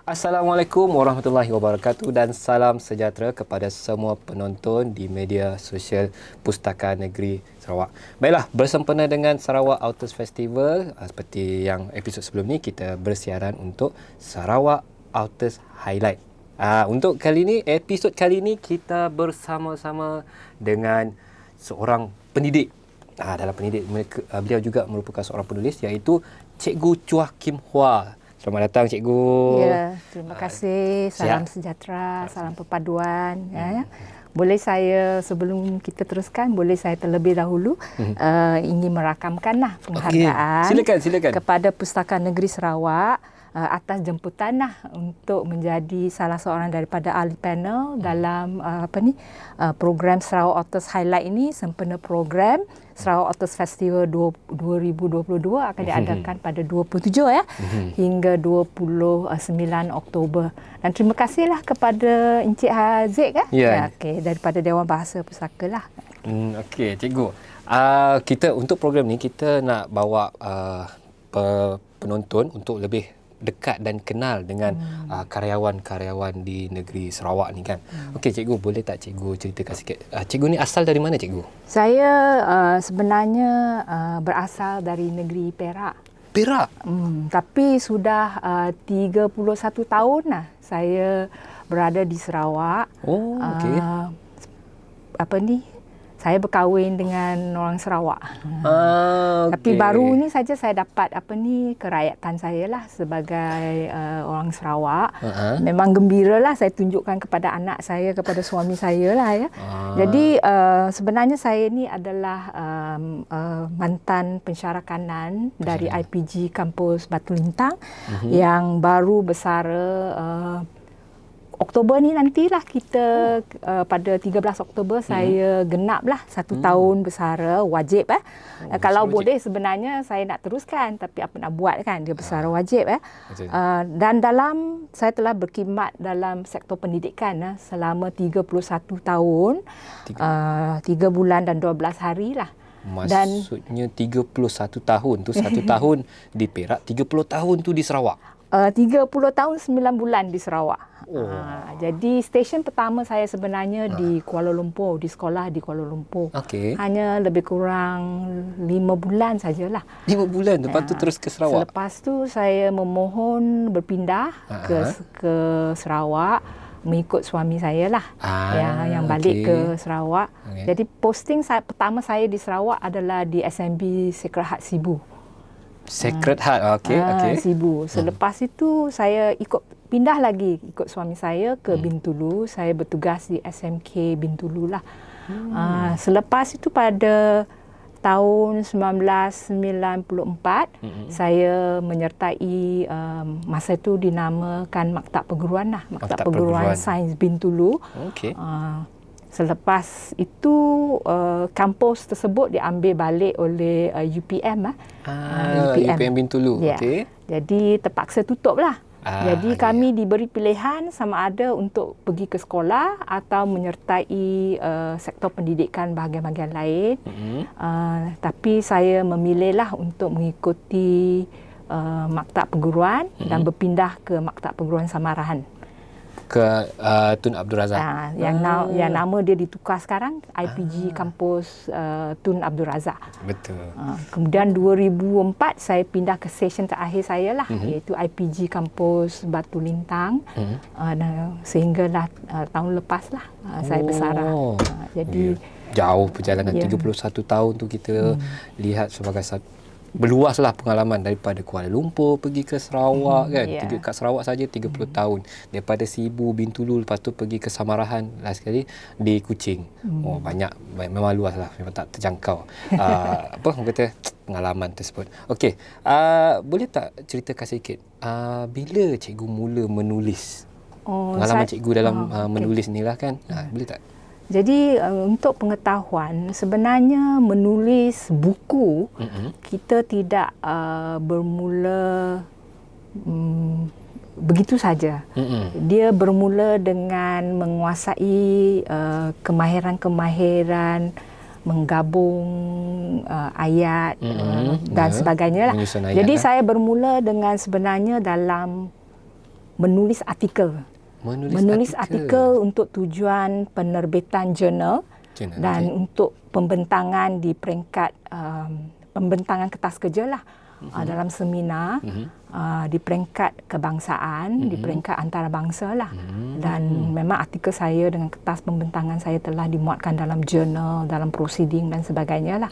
Assalamualaikum warahmatullahi wabarakatuh dan salam sejahtera kepada semua penonton di media sosial Pustakaan Negeri Sarawak. Baiklah, bersempena dengan Sarawak Authors Festival, seperti yang episod sebelum ni kita bersiaran untuk Sarawak Authors Highlight. Untuk kali ni, episod kali ni kita bersama-sama dengan seorang pendidik. Dalam pendidik, beliau juga merupakan seorang penulis, iaitu Cikgu Chua Kim Hua. Selamat datang, Cikgu. Ya, terima kasih. Salam sejahtera, salam perpaduan. Boleh saya, sebelum kita teruskan, boleh saya terlebih dahulu ingin merakamkanlah penghargaan Silakan. kepada Pustakaan Negeri Sarawak atas jemputan untuk menjadi salah seorang daripada ahli panel dalam program Sarawak Authors Highlight ini, sempena program Sarawak Authors Festival 2022 akan diadakan pada 27 hingga 29 Oktober. Dan terima kasihlah kepada Encik Haziq daripada Dewan Bahasa Pusaka lah. Okey, Cikgu. Kita untuk program ni kita nak bawa penonton untuk lebih dekat dan kenal dengan karyawan-karyawan di negeri Sarawak ni kan. Okey, Cikgu, boleh tak Cikgu ceritakan sikit? Cikgu ni asal dari mana, Cikgu? Saya sebenarnya berasal dari negeri Perak. Perak? Tapi sudah 31 tahun saya berada di Sarawak. Oh, okey. Saya berkahwin dengan orang Sarawak. Okay. Tapi baru ni saja saya dapat kerakyatan saya lah sebagai orang Sarawak. Memang gembiralah saya tunjukkan kepada anak saya, kepada suami saya lah ya. Jadi sebenarnya saya ni adalah mantan pensyarah kanan dari IPG Kampus Batu Lintang yang baru bersara Oktober ni nantilah kita pada 13 Oktober saya genaplah 1 tahun bersara wajib kalau wajib. Boleh sebenarnya saya nak teruskan, tapi apa nak buat kan, dia bersara wajib dan saya telah berkhidmat dalam sektor pendidikan selama 31 tahun 3 bulan dan 12 hari lah. Maksudnya 31 tahun tu 1 tahun di Perak, 30 tahun tu di Sarawak. 30 tahun 9 bulan di Sarawak. Jadi stesen pertama saya sebenarnya di Kuala Lumpur, di sekolah di Kuala Lumpur. Hanya lebih kurang 5 bulan sajalah. 5 bulan, lepas tu terus ke Sarawak. Selepas tu saya memohon berpindah ke Sarawak mengikut suami saya lah yang balik ke Sarawak. Jadi posting pertama saya di Sarawak adalah di SMB Sacred Heart Sibu. Sacred Heart, Sibu. Selepas itu saya pindah lagi ikut suami saya ke Bintulu. Saya bertugas di SMK Bintulu lah. Selepas itu pada tahun 1994 saya menyertai masa itu dinamakan Maktab Perguruan lah, Maktab Perguruan Sains Bintulu. Selepas itu kampus tersebut diambil balik oleh UPM UPM Bintulu. Jadi terpaksa tutup lah. Jadi kami diberi pilihan sama ada untuk pergi ke sekolah atau menyertai sektor pendidikan bahagian-bahagian lain. Tapi saya memilihlah untuk mengikuti Maktab Perguruan dan berpindah ke Maktab Perguruan Samarahan. Ke Tun Abdul Razak. Yang nama dia ditukar sekarang IPG Kampus Tun Abdul Razak. Betul. Kemudian 2004 saya pindah ke stesen terakhir saya lah, iaitu IPG Kampus Batu Lintang. Sehinggalah tahun lepas lah saya bersara. Jadi jauh perjalanan 31 tahun tu kita lihat sebagai berluaslah pengalaman daripada Kuala Lumpur pergi ke Sarawak kan. Kat Sarawak saja 30 tahun. Daripada Sibu, Bintulu, lepas tu pergi ke Samarahan, last sekali di Kuching. Banyak, memang luas lah, memang tak terjangkau. Orang kata pengalaman tersebut. Okey, boleh tak ceritakan sikit bila cikgu mula menulis? Pengalaman cikgu dalam menulis ni lah kan. Boleh tak? Jadi untuk pengetahuan, sebenarnya menulis buku kita tidak bermula begitu saja. Dia bermula dengan menguasai kemahiran-kemahiran menggabung ayat dan sebagainya lah. Jadi saya bermula dengan sebenarnya dalam menulis artikel. Menulis artikel untuk tujuan penerbitan jurnal dan untuk pembentangan di peringkat pembentangan kertas kerja lah. Dalam seminar di peringkat kebangsaan, di peringkat antarabangsa lah. Dan memang artikel saya dengan kertas pembentangan saya telah dimuatkan dalam jurnal, dalam proceeding dan sebagainya lah.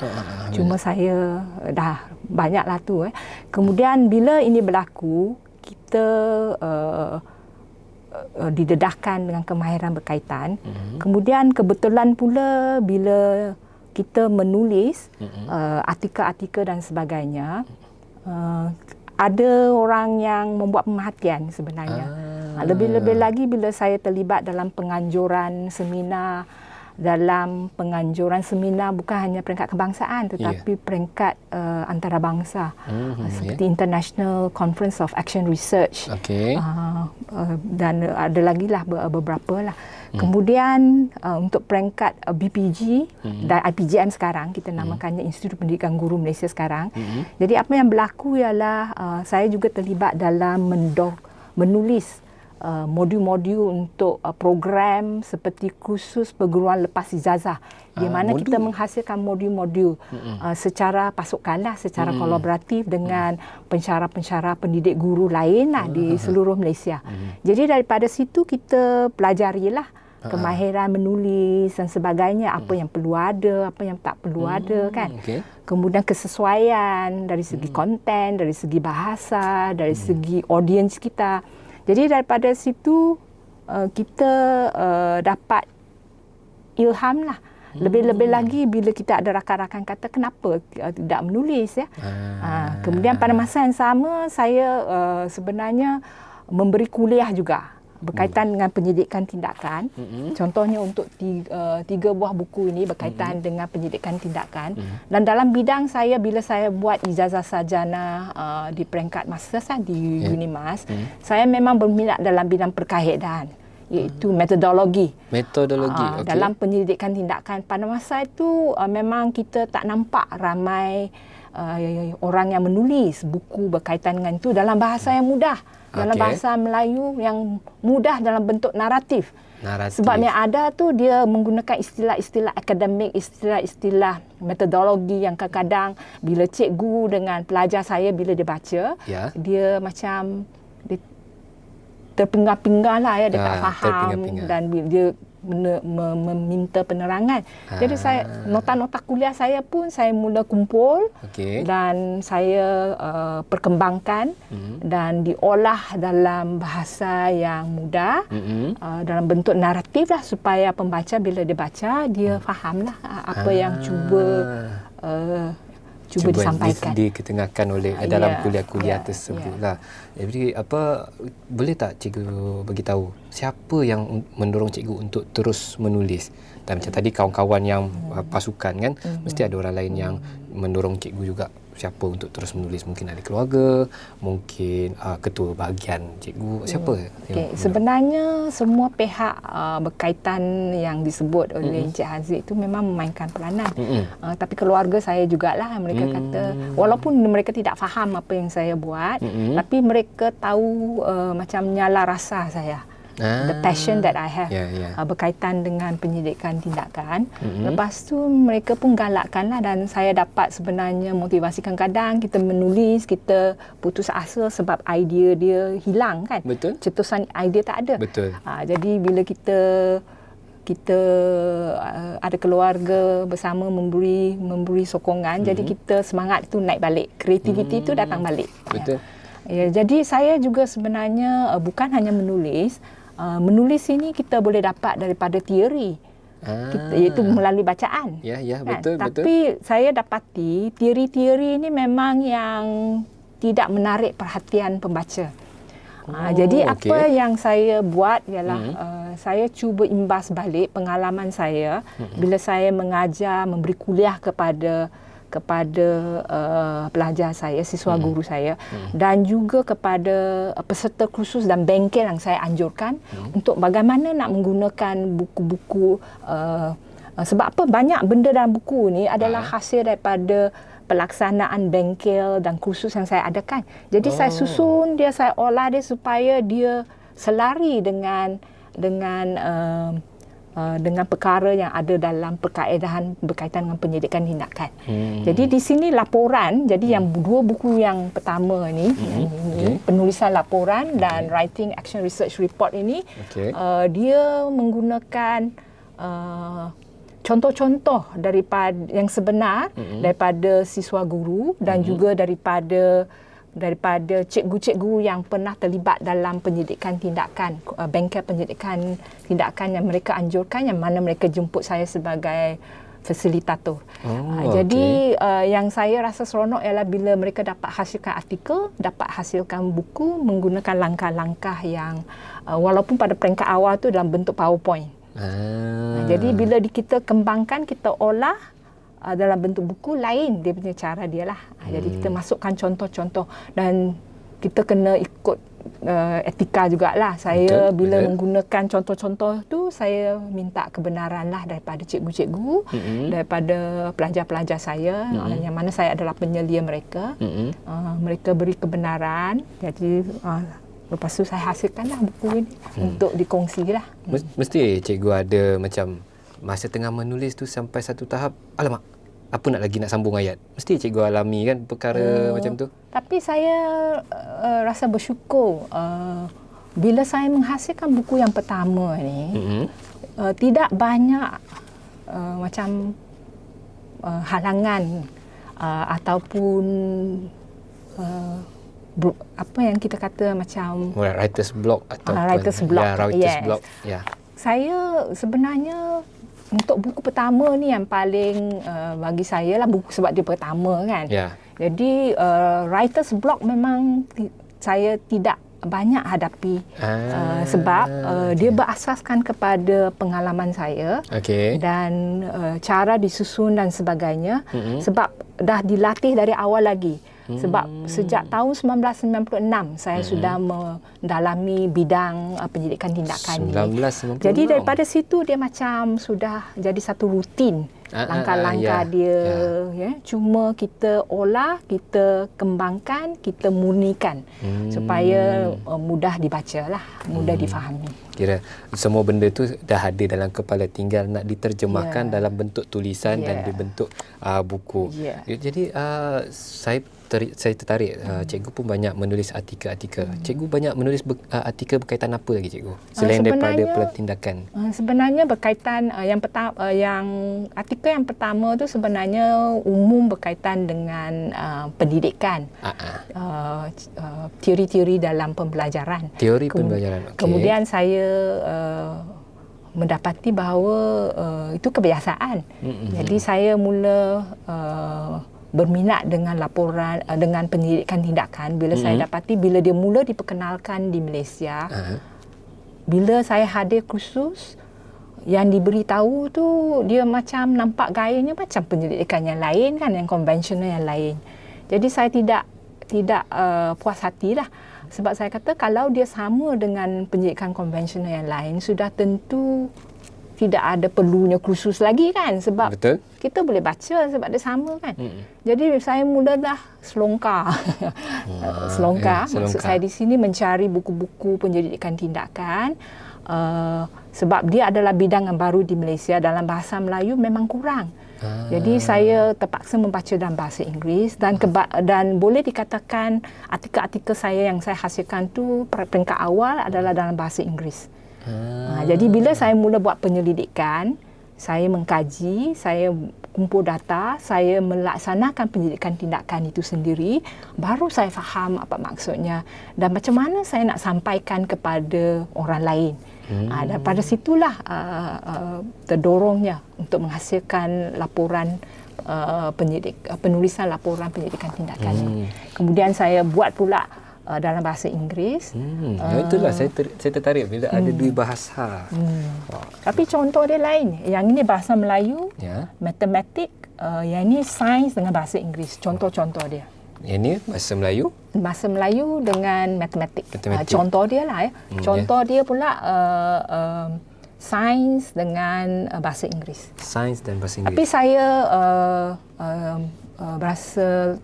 Cuma saya dah banyaklah tu. Kemudian bila ini berlaku, kita didedahkan dengan kemahiran berkaitan. Kemudian kebetulan pula bila kita menulis artikel-artikel dan sebagainya, ada orang yang membuat pemerhatian sebenarnya. Lebih-lebih lagi bila saya terlibat dalam penganjuran seminar, bukan hanya peringkat kebangsaan tetapi peringkat antarabangsa, seperti International Conference of Action Research. Dan ada lagi lah beberapa lah. Kemudian untuk peringkat BPG dan IPGM sekarang, kita namakannya Institut Pendidikan Guru Malaysia sekarang. Jadi apa yang berlaku ialah saya juga terlibat dalam menulis modul-modul untuk program seperti kursus perguruan lepas ijazah, di mana kita menghasilkan modul-modul secara pasukan lah, secara kolaboratif dengan pensyarah-pensyarah pendidik guru lain lah di seluruh Malaysia. Jadi daripada situ kita pelajarilah kemahiran menulis dan sebagainya, apa yang perlu ada, apa yang tak perlu ada kan. Kemudian kesesuaian dari segi konten, dari segi bahasa, dari segi audiens kita. Jadi daripada situ kita dapat ilham lah. Lebih-lebih lagi bila kita ada rakan-rakan kata kenapa tidak menulis ya. Kemudian pada masa yang sama saya sebenarnya memberi kuliah juga berkaitan dengan penyidikan tindakan. Contohnya untuk 3 buah buku ini berkaitan dengan penyidikan tindakan. Dan dalam bidang saya, bila saya buat ijazah sarjana di peringkat masters di UNIMAS, saya memang berminat dalam bidang perkaedan, iaitu metodologi. Dalam penyidikan tindakan. Pada masa itu memang kita tak nampak ramai orang yang menulis buku berkaitan dengan itu dalam bahasa yang mudah, dalam bahasa Melayu yang mudah, dalam bentuk naratif. Sebab yang ada tu dia menggunakan istilah-istilah akademik, istilah-istilah metodologi yang kadang-kadang bila cikgu dengan pelajar saya bila dia baca, dia macam dia terpinga-pinga lah ya, dia tak faham dan dia meminta penerangan. Jadi saya nota-nota kuliah saya pun saya mula kumpul dan saya perkembangkan dan diolah dalam bahasa yang mudah, dalam bentuk naratif lah, supaya pembaca bila dia baca dia fahamlah apa yang cuba disampaikan, diketengahkan oleh dalam kuliah-kuliah tersebut lah. Jadi boleh tak cikgu beritahu siapa yang mendorong cikgu untuk terus menulis? Dan macam tadi kawan-kawan yang pasukan kan, mesti ada orang lain yang mendorong cikgu juga. Siapa untuk terus menulis? Mungkin ahli keluarga, mungkin ketua bahagian cikgu, siapa? Sebenarnya semua pihak berkaitan yang disebut oleh Encik Haziq itu memang memainkan peranan. Tapi keluarga saya jugalah, mereka kata walaupun mereka tidak faham apa yang saya buat, tapi mereka tahu macam nyala rasa saya. The passion that I have berkaitan dengan penyidikan tindakan. Lepas tu mereka pun galakkanlah, dan saya dapat sebenarnya motivasi. Kadang-kadang kita menulis, kita putus asa sebab idea dia hilang kan. Cetusan idea tak ada. Jadi bila kita ada keluarga bersama memberi sokongan, jadi kita semangat itu naik balik, kreativiti itu datang balik. Jadi saya juga sebenarnya bukan hanya menulis. Menulis ini kita boleh dapat daripada teori, iaitu melalui bacaan. Tapi saya dapati teori-teori ini memang yang tidak menarik perhatian pembaca. Jadi apa yang saya buat ialah saya cuba imbas balik pengalaman saya bila saya mengajar, memberi kuliah kepada pelajar saya, siswa guru saya, dan juga kepada peserta kursus dan bengkel yang saya anjurkan untuk bagaimana nak menggunakan buku-buku. Sebab apa, banyak benda dalam buku ni adalah hasil daripada pelaksanaan bengkel dan kursus yang saya adakan. Jadi saya susun dia, saya olah dia supaya dia selari dengan perkara yang ada dalam perkaedahan berkaitan dengan penyidikan tindakan. Jadi di sini laporan, jadi yang dua buku yang pertama ni, ini penulisan laporan dan writing action research report ini, dia menggunakan contoh-contoh daripada yang sebenar daripada siswa guru dan juga daripada cikgu-cikgu yang pernah terlibat dalam penyidikan tindakan, bengkel penyidikan tindakan yang mereka anjurkan, yang mana mereka jemput saya sebagai fasilitator. Jadi yang saya rasa seronok ialah bila mereka dapat hasilkan artikel, dapat hasilkan buku menggunakan langkah-langkah yang walaupun pada peringkat awal tu dalam bentuk PowerPoint. Jadi bila kita kembangkan, kita olah dalam bentuk buku, lain dia punya cara dia lah. Jadi kita masukkan contoh-contoh dan kita kena ikut etika jugalah. Saya bila menggunakan contoh-contoh tu, saya minta kebenaran lah daripada cikgu-cikgu, daripada pelajar-pelajar saya, yang mana saya adalah penyelia mereka. Mereka beri kebenaran. Jadi lepas tu saya hasilkanlah buku ini untuk dikongsi lah. Mesti cikgu ada macam masa tengah menulis tu sampai satu tahap, alamak, apa nak sambung ayat. Mesti cikgu alami kan perkara macam tu. Tapi saya rasa bersyukur bila saya menghasilkan buku yang pertama ni, tidak banyak macam halangan ataupun apa yang kita kata macam writer's block ataupun writer's block. Writer's block. Saya sebenarnya untuk buku pertama ni yang paling bagi saya lah buku sebab dia pertama kan. Jadi writer's block memang saya tidak banyak hadapi sebab dia berasaskan kepada pengalaman saya dan cara disusun dan sebagainya, sebab dah dilatih dari awal lagi. Sebab sejak tahun 1996 saya sudah mendalami bidang penyidikan tindakan ini. Jadi daripada situ dia macam sudah jadi satu rutin langkah-langkah dia. Cuma kita olah, kita kembangkan, kita murnikan supaya mudah dibacalah, mudah difahami. Kira semua benda tu dah ada dalam kepala, tinggal nak diterjemahkan dalam bentuk tulisan dan dibentuk buku. Jadi saya tertarik. Cikgu pun banyak menulis artikel-artikel. Cikgu banyak menulis artikel berkaitan apa lagi cikgu? Selain daripada penindakan. Sebenarnya berkaitan yang artikel yang pertama tu sebenarnya umum berkaitan dengan pendidikan. Teori-teori dalam pembelajaran. Teori pembelajaran. Kemudian saya mendapati bahawa itu kebiasaan. Jadi saya mula berminat dengan laporan dengan penyidikan tindakan bila saya dapati bila dia mula diperkenalkan di Malaysia. Bila saya hadir kursus, yang diberitahu tu dia macam nampak gayanya macam penyidikan yang lain kan, yang konvensional yang lain. Jadi saya tidak puas hatilah, sebab saya kata kalau dia sama dengan penyidikan konvensional yang lain, sudah tentu tidak ada perlunya kursus lagi kan, sebab kita boleh baca sebab dia sama kan. Jadi saya mula dah selongkar. Selongkar. Maksud saya di sini mencari buku-buku penyelidikan tindakan, sebab dia adalah bidang yang baru di Malaysia. Dalam bahasa Melayu memang kurang. Jadi saya terpaksa membaca dalam bahasa Inggeris dan boleh dikatakan artikel-artikel saya yang saya hasilkan tu peringkat awal adalah dalam bahasa Inggeris. Jadi bila saya mula buat penyelidikan, saya mengkaji, saya kumpul data, saya melaksanakan penyelidikan tindakan itu sendiri, baru saya faham apa maksudnya dan macam mana saya nak sampaikan kepada orang lain. Dan pada situlah terdorongnya untuk menghasilkan laporan penulisan laporan penyelidikan tindakan ini. Kemudian saya buat pula dalam bahasa Inggeris. Itulah saya tertarik bila ada dua bahasa. Tapi contoh dia lain. Yang ini bahasa Melayu, matematik, yang ini sains dengan bahasa Inggeris. Contoh-contoh dia. Yang ini bahasa Melayu? Bahasa Melayu dengan matematik. Contoh dia lah. Contoh dia pula sains dengan bahasa Inggeris. Sains dan bahasa Tapi Inggeris. saya berasa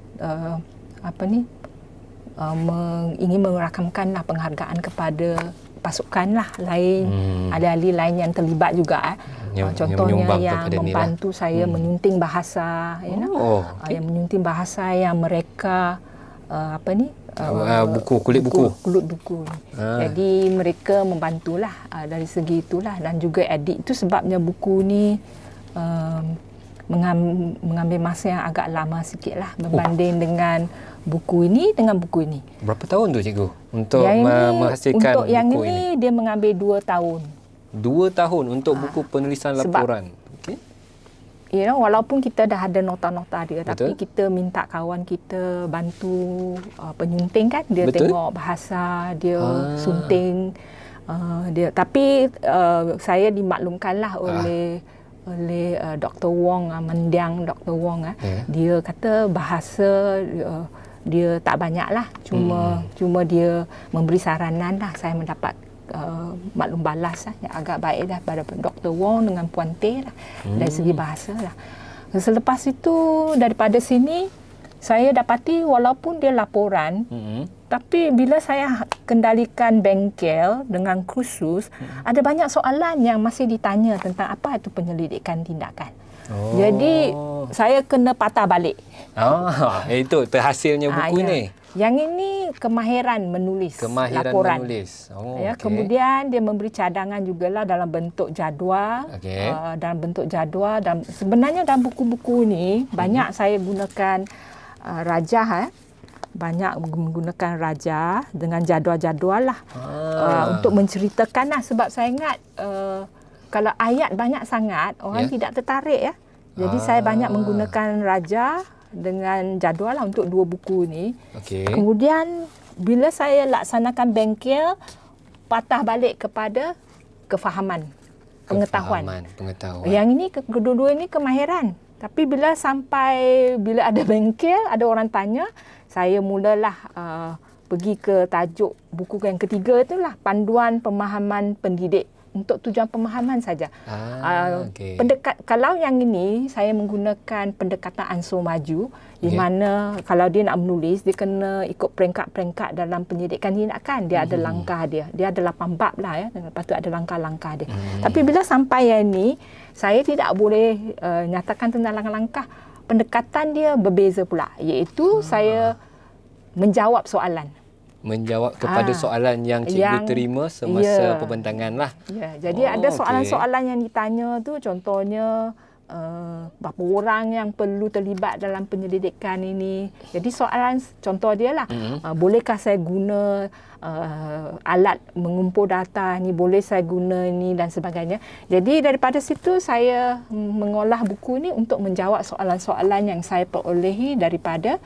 ingin merakamkanlah penghargaan kepada pasukan lah lain, ahli-ahli lain yang terlibat juga. Contohnya yang membantu saya menyunting bahasa, yang menyunting bahasa yang mereka kulit buku. Jadi mereka membantulah dari segi itulah, dan juga edit itu sebabnya buku ni mengambil masa yang agak lama sikit lah berbanding dengan buku ini dengan buku ini. Berapa tahun tu cikgu untuk menghasilkan untuk yang buku ini? Dia mengambil 2 tahun. 2 tahun untuk buku penulisan laporan. Okey. Walaupun kita dah ada nota-nota dia, Betul. tapi kita minta kawan kita bantu penyunting kan, dia Betul. tengok bahasa dia, sunting dia. Tapi saya dimaklumkanlah oleh Dr. Wong, mendiang Dr. Wong, dia kata bahasa dia tak banyak lah, cuma dia memberi saranan lah. Saya mendapat maklum balas lah, yang agak baik dah pada Dr. Wong dengan Puan Teh lah, dari segi bahasa lah. Selepas itu daripada sini saya dapati walaupun dia laporan, tapi bila saya kendalikan bengkel dengan khusus, ada banyak soalan yang masih ditanya tentang apa itu penyelidikan tindakan. Jadi saya kena patah balik. Itu terhasilnya buku ni. Yang ini kemahiran menulis laporan. Okay. Kemudian dia memberi cadangan jugalah dalam bentuk jadual. Dalam bentuk jadual, dan sebenarnya dalam buku-buku ni banyak saya gunakan rajah banyak menggunakan rajah dengan jadual-jadual lah untuk menceritakan lah, sebab saya ingat kalau ayat banyak sangat orang tidak tertarik ya. Jadi saya banyak menggunakan rajah dengan jadual lah untuk 2 buku ni. Kemudian bila saya laksanakan bengkel, patah balik kepada kefahaman, pengetahuan. Yang ini kedua-dua ini kemahiran. Tapi bila ada bengkel, ada orang tanya, saya mulalah pergi ke tajuk buku yang ketiga itulah, panduan pemahaman pendidik. Untuk tujuan pemahaman saja. Kalau yang ini saya menggunakan pendekatan ansur maju, di mana kalau dia nak menulis, dia kena ikut peringkat-peringkat dalam penyidikan tindakan. Dia ada langkah dia. Dia ada 8 bab lah ya. Lepas tu ada langkah-langkah dia. Tapi bila sampai yang ni, saya tidak boleh nyatakan tentang langkah-langkah. Pendekatan dia berbeza pula, iaitu saya menjawab soalan. Menjawab kepada soalan yang cikgu terima semasa pembentangan lah. Jadi ada soalan-soalan yang ditanya tu, contohnya berapa orang yang perlu terlibat dalam penyelidikan ini. Jadi soalan contoh dia lah, bolehkah saya guna alat mengumpul data ni, boleh saya guna ni dan sebagainya. Jadi daripada situ saya mengolah buku ni untuk menjawab soalan-soalan yang saya perolehi daripada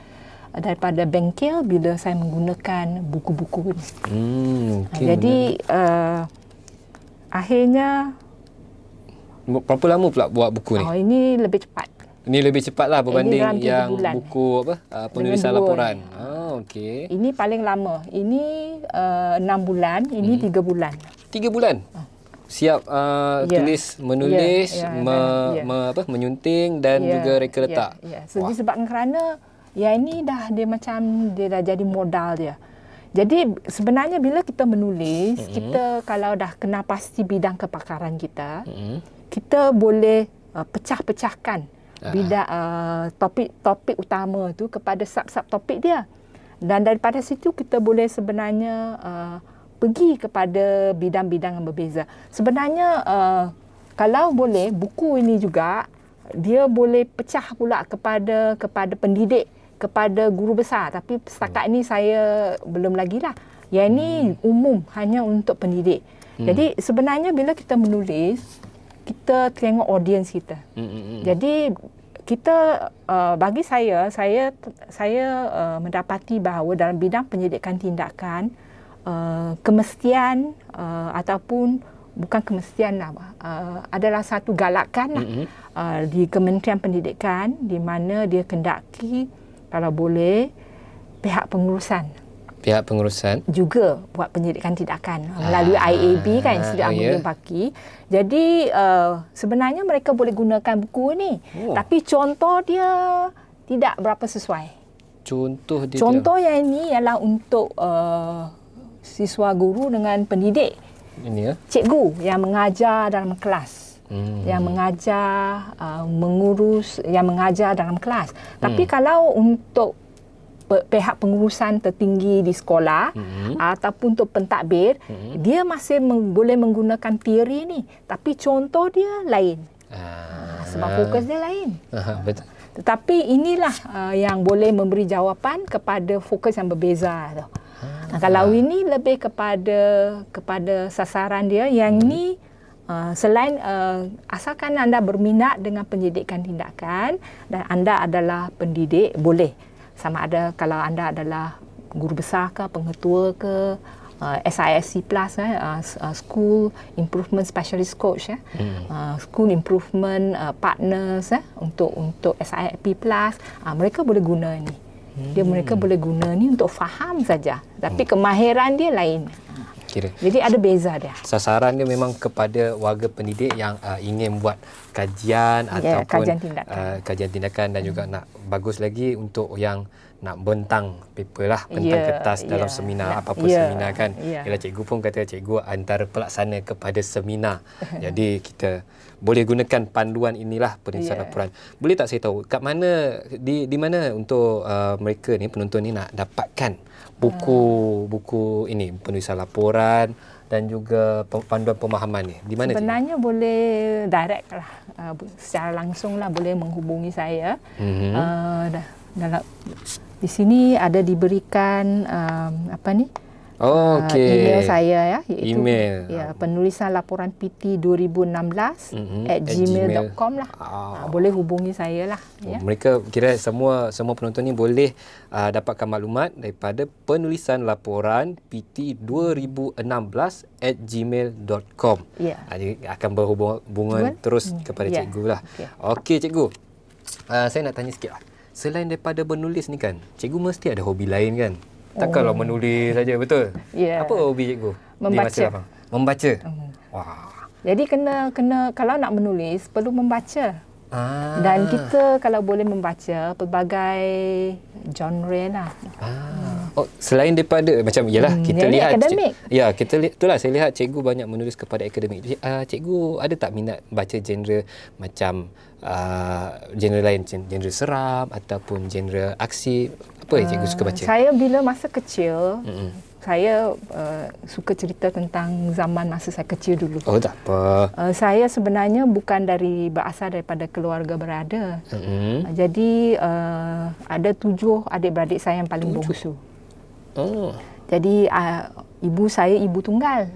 bengkel bila saya menggunakan buku-buku ni. Jadi akhirnya berapa lama pula buat buku ni? Ini lebih cepat. Ini lebih cepat lah berbanding yang bulan. Buku penulisan laporan. Ini paling lama. Ini 6 bulan, ini 3 bulan. 3 bulan? Siap tulis, menulis, menyunting dan juga reka letak. Sebab kerana ini dia dah jadi modal dia. Jadi sebenarnya bila kita menulis, kita kalau dah kenal pasti bidang kepakaran kita, kita boleh pecah-pecahkan bidang topik utama tu kepada sub-sub topik dia. Dan daripada situ kita boleh sebenarnya pergi kepada bidang-bidang yang berbeza. Sebenarnya kalau boleh, buku ini juga dia boleh pecah pula kepada pendidik, kepada guru besar, tapi setakat ini saya belum lagi lah. Yang ini umum, hanya untuk pendidik. Jadi sebenarnya bila kita menulis, kita tengok audiens kita. Jadi kita bagi saya mendapati bahawa dalam bidang penyidikan tindakan, kemestian ataupun bukan kemestian lah, adalah satu galakan lah, di Kementerian Pendidikan, di mana dia kendaki kalau boleh pihak pengurusan pihak pengurusan juga buat penyelidikan tindakan melalui IAB kan, Institut Amuddin Baki. Jadi sebenarnya mereka boleh gunakan buku ni, tapi contoh dia tidak berapa sesuai. Contoh yang ini ialah untuk siswa guru dengan pendidik. Ini ya. Cikgu yang mengajar dalam kelas. Yang mengajar mengurus, yang mengajar dalam kelas. Tapi kalau untuk pihak pengurusan tertinggi di sekolah ataupun untuk pentadbir, dia masih boleh menggunakan teori ni, tapi contoh dia lain. Sebab fokus dia lain. Betul. Tetapi inilah yang boleh memberi jawapan kepada fokus yang berbeza tu. Kalau ini lebih kepada sasaran dia, yang ni selain asalkan anda berminat dengan pendidikan tindakan dan anda adalah pendidik, boleh. Sama ada kalau anda adalah guru besar ke, pengetua ke, SISC Plus, School Improvement Specialist Coach, School Improvement Partners, untuk SIP Plus, mereka boleh guna ni. Mereka boleh guna ni untuk faham saja, tapi kemahiran dia lain. Jadi ada beza dia. Sasaran dia memang kepada warga pendidik yang ingin buat kajian ataupun kajian tindakan dan juga nak bagus lagi untuk yang nak bentang paper lah, bentang kertas dalam seminar, apa-apa seminar kan. Yalah, cikgu pun kata cikgu antara pelaksana kepada seminar. Jadi kita boleh gunakan panduan inilah penulisan laporan. Boleh tak saya tahu kat mana, di mana untuk mereka ni, penonton ni nak dapatkan buku ini, penulisan laporan dan juga panduan pemahaman ni? Di mana? Sebenarnya boleh direct lah, secara langsung lah, boleh menghubungi saya. Di sini ada diberikan email saya ya, iaitu penulisan laporan PT 2016 @gmail.com lah. Boleh hubungi saya lah. Mereka kira semua penonton ni boleh dapatkan maklumat daripada penulisan laporan PT 2016 @gmail.com. Jadi akan berhubungan terus kepada cikgu lah. Okey cikgu, saya nak tanya sikit lah. Selain daripada menulis ni kan, cikgu mesti ada hobi lain kan? Takkanlah menulis saja, betul? Apa hobi cikgu? Membaca. Wah. Jadi kena kalau nak menulis perlu membaca. Dan kita kalau boleh membaca pelbagai genre lah. Selain daripada macam kita lihat akademik. Itulah saya lihat cikgu banyak menulis kepada akademik. Cikgu ada tak minat baca genre macam genre lain, genre seram ataupun genre aksi? Apa yang cikgu suka baca? Saya bila masa kecil, saya suka cerita tentang zaman masa saya kecil dulu. Oh, tak apa. Saya sebenarnya bukan berasal daripada keluarga berada. Jadi ada 7 adik-beradik saya yang paling bongsu. Jadi ibu saya ibu tunggal.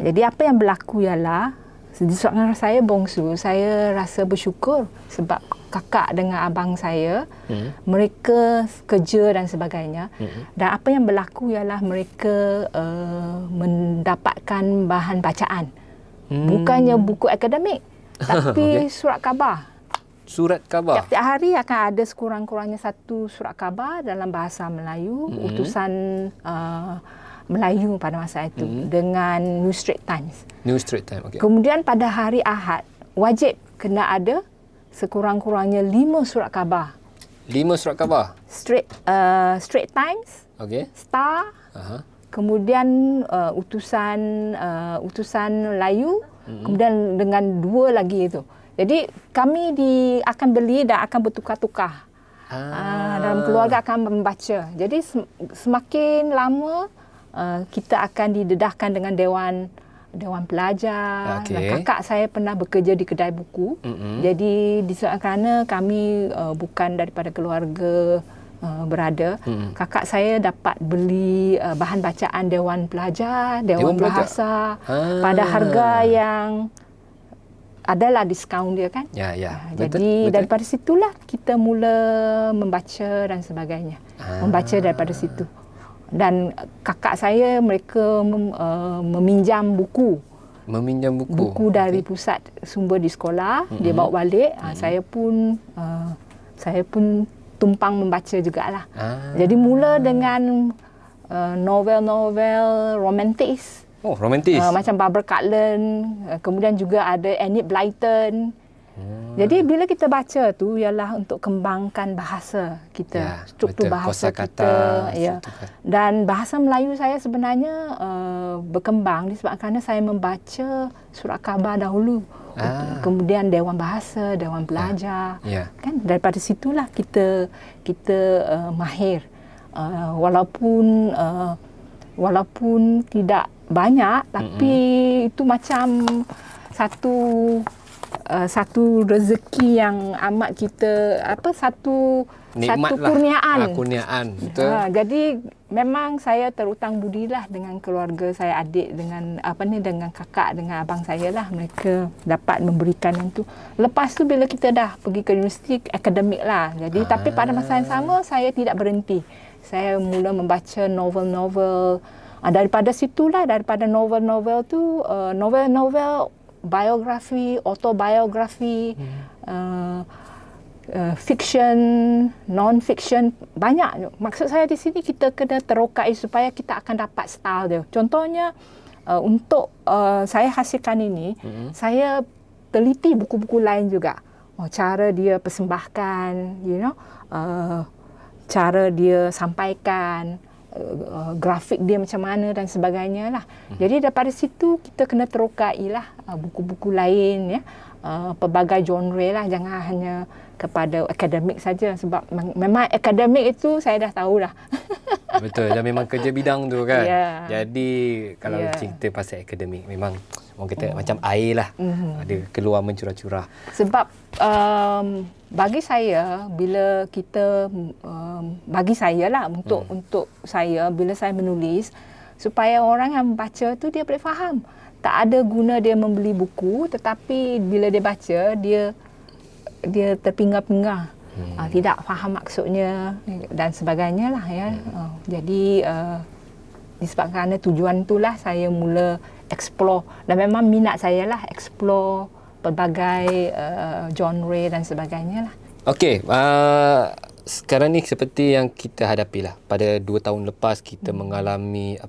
Jadi apa yang berlaku ialah, disebabkan saya bongsu, saya rasa bersyukur sebab kakak dengan abang saya, mereka kerja dan sebagainya. Dan apa yang berlaku ialah mereka mendapatkan bahan bacaan. Bukannya buku akademik, tapi surat khabar. Surat khabar? Tiap-tiap hari akan ada sekurang-kurangnya 1 surat khabar dalam bahasa Melayu, utusan Melayu pada masa itu, dengan New Straits Times. New Straits Times, okey. Kemudian pada hari Ahad, wajib kena ada sekurang-kurangnya 5 surat khabar. 5 surat khabar? Straits Times, Star, kemudian utusan Melayu, kemudian dengan 2 lagi itu. Jadi kami akan beli dan akan bertukar-tukar. Dalam keluarga akan membaca. Jadi semakin lama kita akan didedahkan dengan dewan pelajar. Dan kakak saya pernah bekerja di kedai buku. Jadi disebabkan kerana kami bukan daripada keluarga berada, kakak saya dapat beli bahan bacaan dewan pelajar, dewan bahasa pada harga yang adalah diskaun dia kan. Jadi daripada situlah kita mula membaca dan sebagainya. Membaca daripada situ. Dan kakak saya mereka meminjam buku. Buku dari pusat sumber di sekolah, dia bawa balik. Saya pun tumpang membaca jugalah. Jadi mula dengan novel-novel romantis. Oh, romantis. Macam Barbara Cartland, kemudian juga ada Enid Blyton. Jadi bila kita baca tu ialah untuk kembangkan bahasa kita, struktur bahasa kita, ya. Dan bahasa Melayu saya sebenarnya berkembang disebabkan saya membaca surat khabar dahulu. Kemudian Dewan Bahasa, Dewan Belajar. Kan daripada situlah kita mahir. Walaupun tidak banyak, tapi itu macam satu rezeki yang amat kita satu kurniaan. Betul. Jadi memang saya terutang budilah dengan keluarga saya, adik, dengan dengan kakak, dengan abang saya lah, mereka dapat memberikan yang tu. Lepas tu bila kita dah pergi ke universiti, akademik lah. Jadi tapi pada masa yang sama saya tidak berhenti. Saya mula membaca novel-novel. Daripada novel-novel tu, novel-novel biografi, autobiografi, fiction, non-fiction, banyak. Maksud saya di sini kita kena terokai supaya kita akan dapat style dia. Contohnya, untuk saya hasilkan ini, saya teliti buku-buku lain juga. Cara dia persembahkan, cara dia sampaikan, grafik dia macam mana dan sebagainya lah. Jadi daripada situ kita kena terokai lah buku-buku lain, pelbagai genre lah, jangan hanya kepada akademik saja, sebab memang akademik itu saya dah tahu dah. Betul, dan memang kerja bidang tu kan. Jadi kalau cerita pasal akademik memang orang kata macam air lah, ada keluar mencurah-curah. Sebab bagi saya, bila kita bagi saya lah, untuk saya bila saya menulis, supaya orang yang membaca tu dia boleh faham. Tak ada guna dia membeli buku, tetapi bila dia baca dia terpinga-pinga, tidak faham maksudnya dan sebagainya lah, ya. Jadi disebabkan tujuan itulah saya mula explore, dan memang minat saya lah explore pelbagai genre dan sebagainya lah. Okey, sekarang ni seperti yang kita hadapi lah. Pada 2 tahun lepas kita mengalami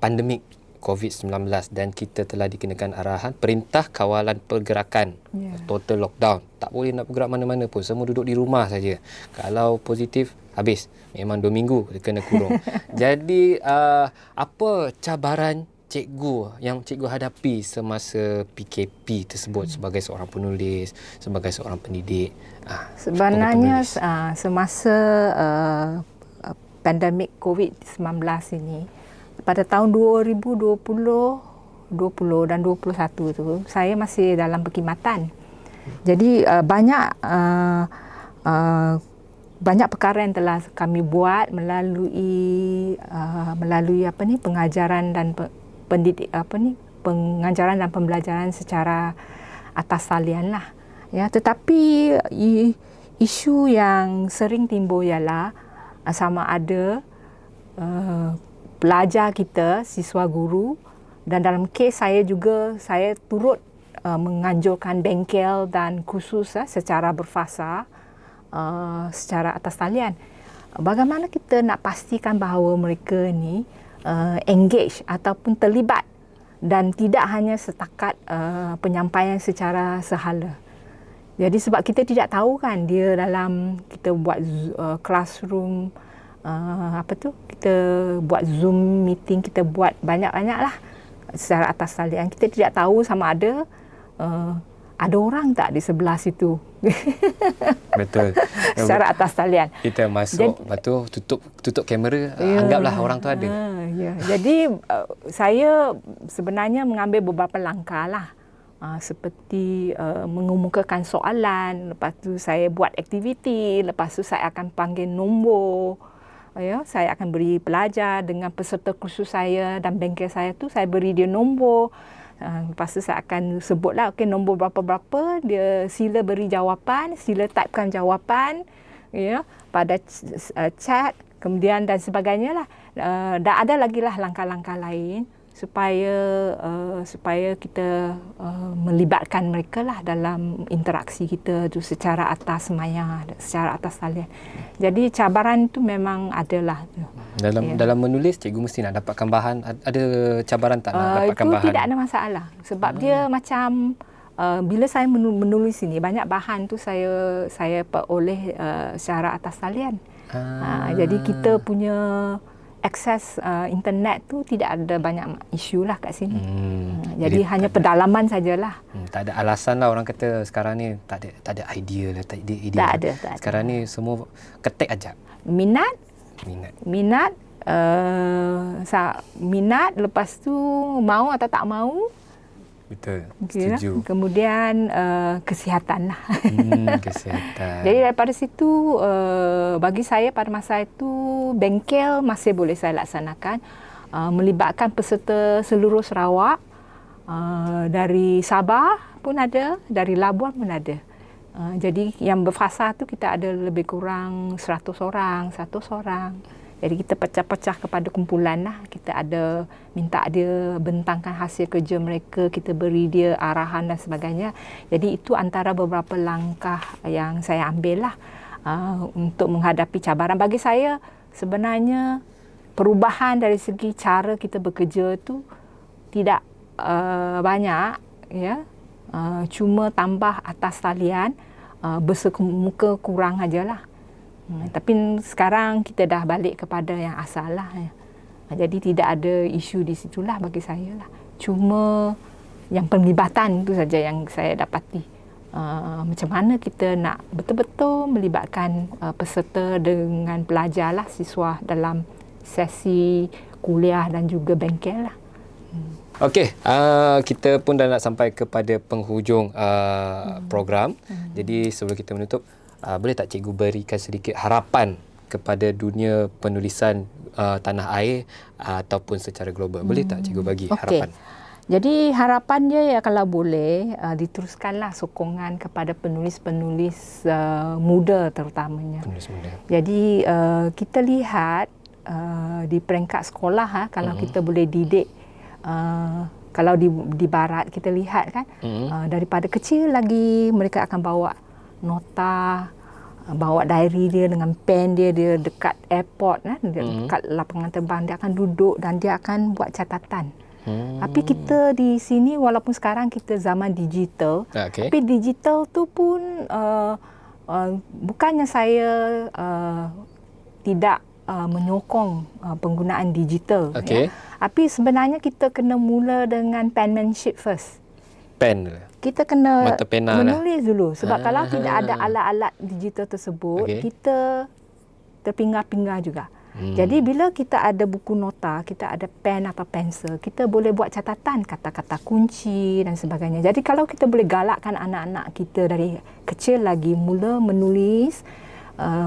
pandemik COVID-19, dan kita telah dikenakan arahan Perintah Kawalan Pergerakan, total lockdown. Tak boleh nak bergerak mana-mana pun, semua duduk di rumah saja. Kalau positif, habis. Memang 2 minggu kena kurung. Jadi apa cabaran yang cikgu hadapi semasa PKP tersebut sebagai seorang penulis, sebagai seorang pendidik? Sebenarnya semasa pandemik COVID-19 ini, pada tahun 2020 dan 2021 tu, saya masih dalam perkhidmatan. Jadi banyak perkara yang telah kami buat melalui pengajaran dan pengajaran dan pembelajaran secara atas talian lah. Ya, tetapi isu yang sering timbul ialah sama ada pelajar kita, siswa guru, dan dalam kes saya juga, saya turut menganjurkan bengkel dan kursus secara berfasa, secara atas talian. Bagaimana kita nak pastikan bahawa mereka ni engage ataupun terlibat, dan tidak hanya setakat penyampaian secara sehala. Jadi sebab kita tidak tahu kan, dia dalam kita buat classroom, kita buat Zoom meeting, kita buat banyak-banyak lah secara atas talian. Kita tidak tahu sama ada orang tak di sebelah situ. Betul. Secara atas talian. Kita masuk, lepas tu tutup kamera, anggaplah orang tu ada. Jadi saya sebenarnya mengambil beberapa langkah lah. Seperti mengemukakan soalan, lepas tu saya buat aktiviti, lepas tu saya akan panggil nombor. Saya akan beri pelajar dengan peserta kursus saya dan bengkel saya tu, saya beri dia nombor. Lepas tu saya akan sebutlah, nombor berapa-berapa, dia sila beri jawapan, sila typekan jawapan pada chat, kemudian dan sebagainya lah. Dan ada lagi lah langkah-langkah lain supaya kita melibatkan mereka lah dalam interaksi kita tu secara atas maya, secara atas talian. Jadi cabaran itu memang adalah. Dalam menulis, cikgu mesti nak dapatkan bahan. Ada cabaran tak nak dapatkan itu bahan? Itu tidak ada masalah. Sebab dia macam bila saya menulis ini, banyak bahan tu saya peroleh secara atas talian. Jadi kita punya akses internet tu tidak ada banyak isu lah kat sini. Jadi hanya pedalaman sajalah. Tak ada alasan lah orang kata sekarang ni tak ada idea lah, tak ada idea. Tak ada. Sekarang ni semua ketik aja. Minat, lepas tu mau atau tak mau. Betul, okay, setuju. Kemudian kesihatan lah. Kesihatan. Jadi daripada situ, bagi saya pada masa itu, bengkel masih boleh saya laksanakan. Melibatkan peserta seluruh Sarawak. Dari Sabah pun ada, dari Labuan pun ada. Jadi yang berfasa tu kita ada lebih kurang 100 orang. Jadi kita pecah-pecah kepada kumpulan lah. Kita ada minta dia bentangkan hasil kerja mereka, kita beri dia arahan dan sebagainya. Jadi itu antara beberapa langkah yang saya ambil lah untuk menghadapi cabaran. Bagi saya sebenarnya perubahan dari segi cara kita bekerja tu tidak banyak, ya. Cuma tambah atas talian, bersemuka kurang ajalah. Tapi sekarang kita dah balik kepada yang asal lah. Jadi tidak ada isu di situlah bagi saya lah. Cuma yang penglibatan itu saja yang saya dapati. Macam mana kita nak betul-betul melibatkan peserta dengan pelajar lah, siswa dalam sesi kuliah dan juga bengkel lah. Okey, kita pun dah nak sampai kepada penghujung program. Jadi sebelum kita menutup, boleh tak cikgu berikan sedikit harapan kepada dunia penulisan tanah air ataupun secara global? Boleh tak cikgu bagi harapan? Jadi harapan dia ya kalau boleh diteruskanlah sokongan kepada penulis-penulis muda terutamanya. Penulis muda. Jadi kita lihat di peringkat sekolah kalau kita boleh didik, kalau di barat kita lihat kan, daripada kecil lagi mereka akan bawa nota, bawa diary dia dengan pen dia dekat airport, dekat lapangan terbang, dia akan duduk dan dia akan buat catatan. Tapi kita di sini walaupun sekarang kita zaman digital, tapi digital tu pun bukannya saya tidak menyokong penggunaan digital, ya. Tapi sebenarnya kita kena mula dengan penmanship first. Pen. Kita kena lah menulis dulu. Sebab kalau tidak ada alat-alat digital tersebut, kita terpinga-pinga juga. Jadi bila kita ada buku nota, kita ada pen atau pensel, kita boleh buat catatan kata-kata kunci dan sebagainya. Jadi kalau kita boleh galakkan anak-anak kita dari kecil lagi mula menulis,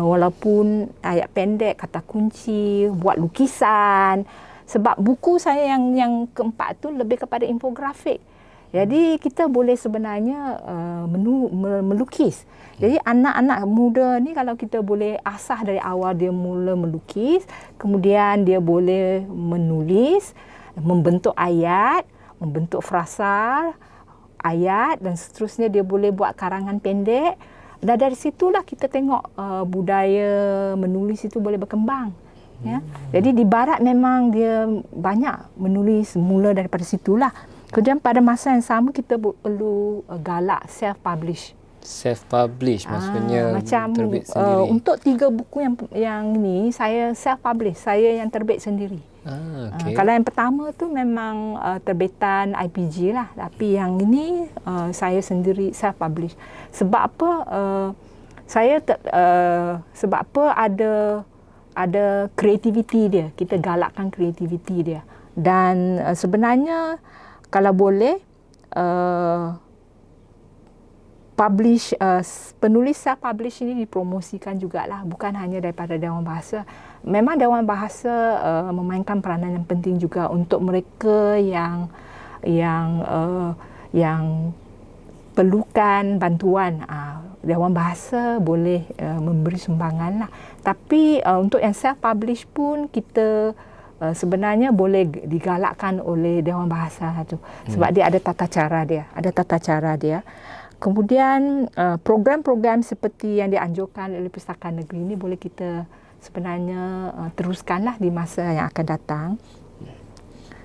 walaupun ayat pendek, kata kunci, buat lukisan. Sebab buku saya yang keempat tu lebih kepada infografik. Jadi kita boleh sebenarnya melukis. Jadi anak-anak muda ni kalau kita boleh asah dari awal dia mula melukis, kemudian dia boleh menulis, membentuk ayat, membentuk frasa, ayat dan seterusnya, dia boleh buat karangan pendek. Dan dari situlah kita tengok budaya menulis itu boleh berkembang. Ya. Jadi di barat memang dia banyak menulis mula daripada situlah. Kemudian pada masa yang sama kita perlu galak self-publish. Self-publish maksudnya macam terbit sendiri. Untuk 3 buku yang ni saya self-publish, saya yang terbit sendiri. Kalau yang pertama tu memang terbitan IPG lah, tapi yang ini saya sendiri self-publish. Sebab apa? Sebab apa ada kreativiti dia. Kita galakkan kreativiti dia. Dan sebenarnya kalau boleh penulis self-publish ini dipromosikan jugalah, bukan hanya daripada Dewan Bahasa. Memang Dewan Bahasa memainkan peranan yang penting juga untuk mereka yang perlukan bantuan. Dewan Bahasa boleh memberi sumbangan lah. Tapi untuk yang self-publish pun kita sebenarnya boleh digalakkan oleh Dewan Bahasa tu. Sebab dia ada tata cara dia. Kemudian program-program seperti yang dianjurkan oleh Pustakaan Negeri ini boleh kita sebenarnya teruskanlah di masa yang akan datang.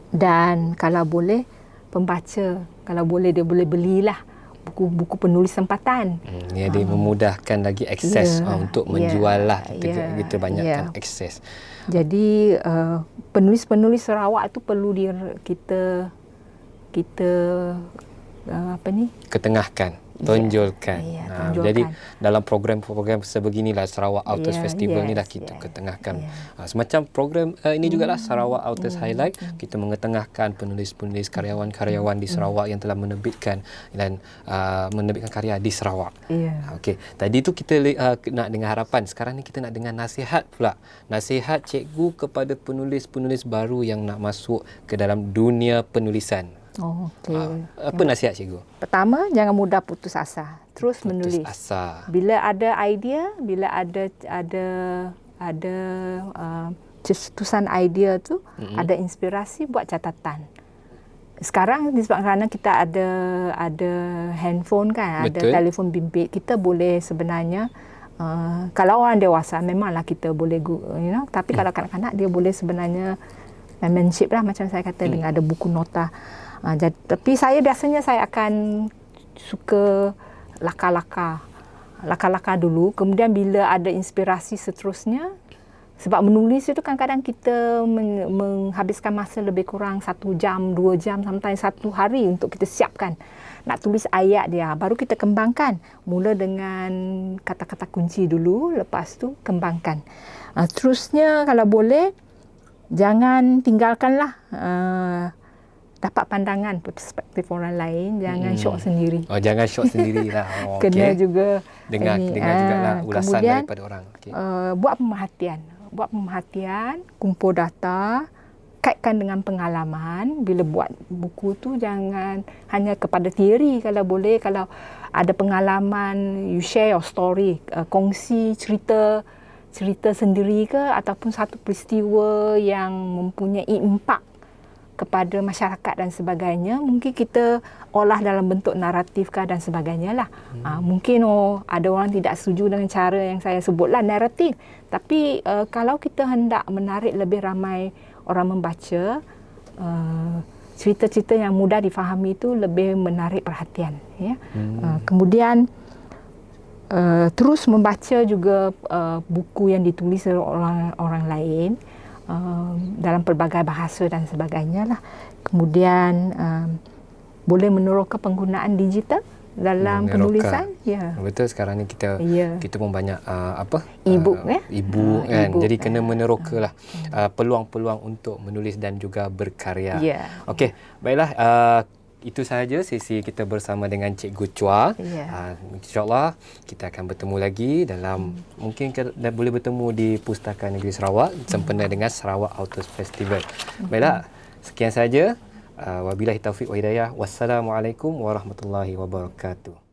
Dan kalau boleh pembaca, kalau boleh dia boleh belilah buku-buku penulis tempatan. Dia memudahkan lagi akses untuk menjual lah. Kita banyakkan akses. Jadi penulis-penulis Sarawak tu perlu kita ketengahkan, tonjolkan. Tonjolkan. Jadi dalam program-program sebeginilah Sarawak Authors Festival ni lah kita ketengahkan. Semacam program ini jugalah Sarawak Authors Highlight. Kita mengetengahkan penulis-penulis, karyawan-karyawan di Sarawak yang telah menerbitkan dan menerbitkan karya di Sarawak. Okey, tadi tu kita nak dengar harapan. Sekarang ni kita nak dengar nasihat pula. Nasihat cikgu kepada penulis-penulis baru yang nak masuk ke dalam dunia penulisan. Apa nasihat cikgu? Pertama, jangan mudah putus asa. Terus menulis. Bila ada idea, bila ada cetusan idea tu, ada inspirasi, buat catatan. Sekarang disebabkan kita ada handphone kan, betul, ada telefon bimbit, kita boleh sebenarnya kalau orang dewasa memanglah kita boleh tapi kalau kanak-kanak dia boleh sebenarnya membership lah, macam saya kata, dengan ada buku nota. Tapi biasanya saya akan suka laka-laka dulu, kemudian bila ada inspirasi seterusnya, sebab menulis itu kadang-kadang kita menghabiskan masa lebih kurang 1 jam, 2 jam, sampai 1 hari untuk kita siapkan nak tulis ayat dia, baru kita kembangkan. Mula dengan kata-kata kunci dulu, lepas tu kembangkan. Terusnya kalau boleh jangan tinggalkanlah dapat pandangan perspektif orang lain, jangan syok sendiri. Jangan syok sendirilah. Kena juga dengar jugalah ulasan daripada orang. Buat pemerhatian, kumpul data, kaitkan dengan pengalaman. Bila buat buku tu jangan hanya kepada teori, kalau boleh, kalau ada pengalaman, you share your story, kongsi cerita sendiri ke, ataupun satu peristiwa yang mempunyai impak kepada masyarakat dan sebagainya, mungkin kita olah dalam bentuk naratif dan sebagainya lah. Mungkin ada orang tidak setuju dengan cara yang saya sebutlah, naratif. Tapi kalau kita hendak menarik lebih ramai orang membaca, cerita-cerita yang mudah difahami itu lebih menarik perhatian. Kemudian terus membaca juga buku yang ditulis oleh orang lain, dalam pelbagai bahasa dan sebagainya lah. Kemudian boleh meneroka penggunaan digital dalam penulisan. Betul, sekarang ni kita pun banyak e-book e-book kan. Jadi kena menerokalah peluang-peluang untuk menulis dan juga berkarya. Okey, baiklah, itu sahaja sesi kita bersama dengan Cikgu Chua. InsyaAllah kita akan bertemu lagi dalam, mungkin dah boleh bertemu di Pustakaan Negeri Sarawak sempena dengan Sarawak Authors Festival. Baiklah, sekian sahaja. Wabillahi taufiq wa hidayah. Wassalamualaikum warahmatullahi wabarakatuh.